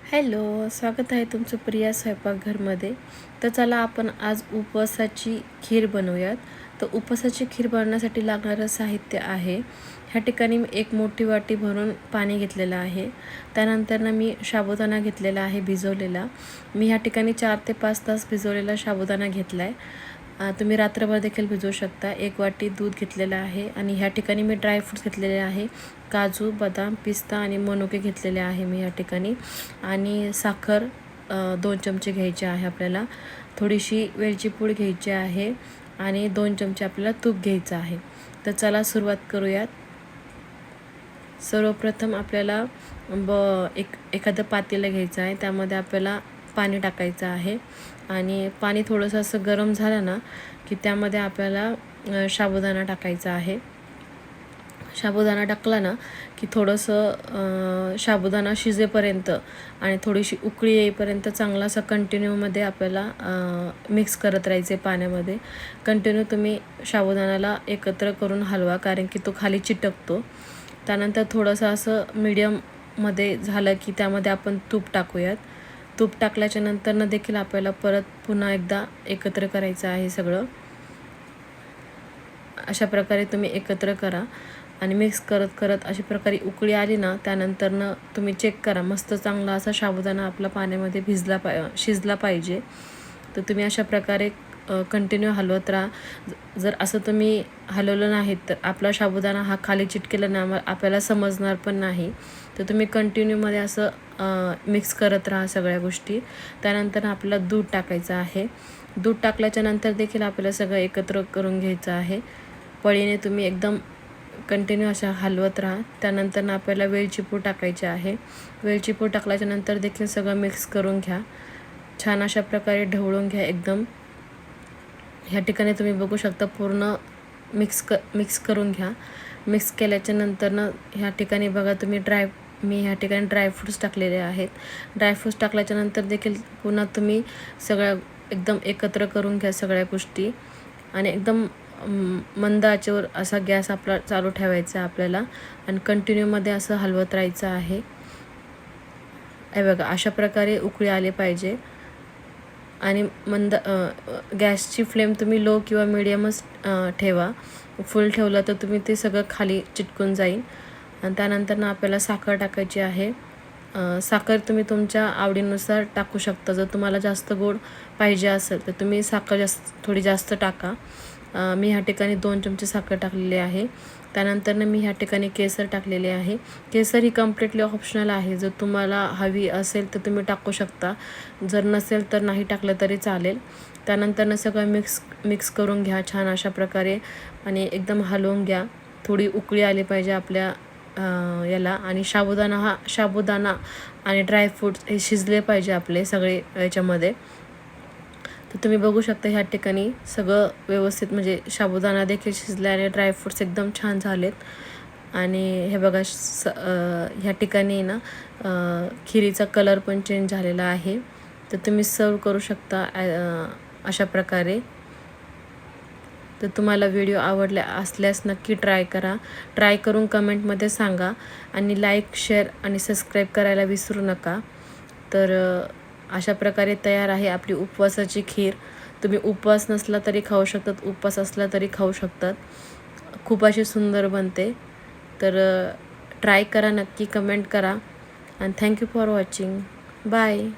Hello, स्वागत आहे तुमचं प्रिया स्वयंपाकघरमध्ये. तर चला आपण आज उपवासाची खीर बनवूयात. तर उपवासाची खीर बनवण्यासाठी लागणारं साहित्य आहे. ह्या ठिकाणी मी एक मोठी वाटी भरून पाणी घेतलेलं आहे. त्यानंतर मी साबुदाणा घेतलेला आहे भिजवलेला. मी ह्या ठिकाणी 4 ते 5 तास भिजवलेला साबुदाणा घेतला आहे. तुम्ही रात्रभर देखील भिजवू शकता. 1 वाटी दूध घेतलेलं आहे आणि ह्या ठिकाणी मी ड्रायफ्रूट्स घेतलेले आहे. काजू, बदाम, पिस्ता आणि मनुके घेतलेले आहे मी या ठिकाणी. आणि साखर 2 चमचे घ्यायचे आहे आपल्याला. थोडीशी वेलची पूड घ्यायची आहे आणि 2 चमचे आपल्याला तूप घ्यायचं आहे. तर चला सुरुवात करूयात. सर्वप्रथम आपल्याला एखादं पातेलं घ्यायचं आहे. त्यामध्ये आपल्याला पाणी टाकायचं आहे आणि पाणी थोडंसं असं गरम झालं ना की त्यामध्ये आपल्याला साबुदाणा टाकायचा आहे. साबुदाणा टाकला ना की थोडंसं साबुदाणा शिजेपर्यंत आणि थोडीशी उकळी येईपर्यंत चांगला असा कंटिन्यूमध्ये आपल्याला मिक्स करत राहायचे पाण्यामध्ये. कंटिन्यू तुम्ही साबुदाण्याला एकत्र करून हलवा, कारण की तो खाली चिटकतो. त्यानंतर थोडंसं असं मीडियममध्ये झालं की त्यामध्ये आपण तूप टाकूयात. तूप टाकल्याच्या नंतरनं देखील आपल्याला परत पुन्हा एकदा एकत्र करायचं आहे सगळं. अशा प्रकारे तुम्ही एकत्र करा आणि मिक्स करत करत अशा प्रकारे उकळी आली ना त्यानंतरनं तुम्ही चेक करा. मस्त चांगला असा साबुदाणा आपला पाण्यामध्ये शिजला पाहिजे. तर तुम्ही अशा प्रकारे कंटिन्यू हलवत राहा. जर असं तुम्ही हलवलं नाहीत तर आपला साबुदाणा हा खाली चिटकेला ना आपल्याला समजणार पण नाही. तर तुम्ही कंटिन्यूमध्ये असं मिक्स करत राहा सगळ्या गोष्टी. त्यानंतर आपल्याला दूध टाकायचं आहे. दूध टाकल्याच्या नंतर देखील आपल्याला सगळं एकत्र करून घ्यायचं आहे. पळीने तुम्ही एकदम कंटिन्यू अशा हलवत राहा. त्यानंतर आपल्याला वेलची पूड टाकायची आहे. वेलची पूड टाकल्याच्या नंतर देखील सगळं मिक्स करून घ्या. छान अशा प्रकारे ढवळून घ्या एकदम. ह्या ठिकाणी तुम्ही बघू शकता पूर्ण मिक्स करून घ्या. मिक्स केल्याच्या नंतरनं ह्या ठिकाणी बघा तुम्ही मी ह्या ठिकाणी ड्रायफ्रूट्स टाकलेले आहेत. ड्रायफ्रूट्स टाकल्याच्या नंतर देखील पुन्हा तुम्ही सगळ्या एकदम एकत्र करून घ्या सगळ्या गोष्टी आणि एकदम मंद आचेवर असा गॅस आपला चालू ठेवायचा आपल्याला आणि कंटिन्यूमध्ये असं हलवत राहायचं आहे. हे बघा अशा प्रकारे उकळी आले पाहिजे आणि गॅसची फ्लेम तुम्ही लो किंवा मिडियमच ठेवा. फुल ठेवलं तर तुम्ही ते सगळं खाली चिटकून जाईल. आणि त्यानंतर आपल्याला साखर टाकायची आहे. साखर तुम्ही तुमच्या आवडीनुसार टाकू शकता. जर तुम्हाला जास्त गोड पाहिजे असेल तर तुम्ही साखर थोडी जास्त टाका. मी ह्या ठिकाणी 2 चमचे साखर टाकलेली आहे. त्यानंतर मी ह्या ठिकाणी केसर टाकलेले आहे. केसर ही कम्प्लिटली ऑप्शनल आहे. जर तुम्हाला हवी असेल तर तुम्ही टाकू शकता, जर नसेल तर नाही टाकलं तरी चालेल. त्यानंतर सगळं मिक्स करून घ्या छान अशा प्रकारे आणि एकदम हलवून घ्या. थोडी उकळी आली पाहिजे आपल्या याला आणि साबुदाणा आणि ड्रायफ्रूट्स हे शिजले पाहिजे आपले सगळे याच्यामध्ये. तर तुम्ही बघू शकता ह्या ठिकाणी सगळं व्यवस्थित म्हणजे साबुदाणा देखील शिजला आणि ड्रायफ्रूट्स एकदम छान झालेत. आणि हे बघा ह्या ठिकाणी ना खिरीचा कलर पण चेंज झालेला आहे. तर तुम्ही सर्व करू शकता अशा प्रकारे. तर तुम्हाला व्हिडिओ आवडला असल्यास नक्की ट्राय करा. ट्राय करून कमेंटमध्ये सांगा आणि लाईक, शेअर आणि सबस्क्राईब करायला विसरू नका. तर अशा प्रकारे तयार आहे आपली उपवासाची खीर. तुम्ही उपवास नसला तरी खाऊ शकतात, उपवास असला तरी खाऊ शकतात. खूप अशी सुंदर बनते. तर ट्राय करा, नक्की कमेंट करा आणि थँक्यू फॉर वॉचिंग. बाय.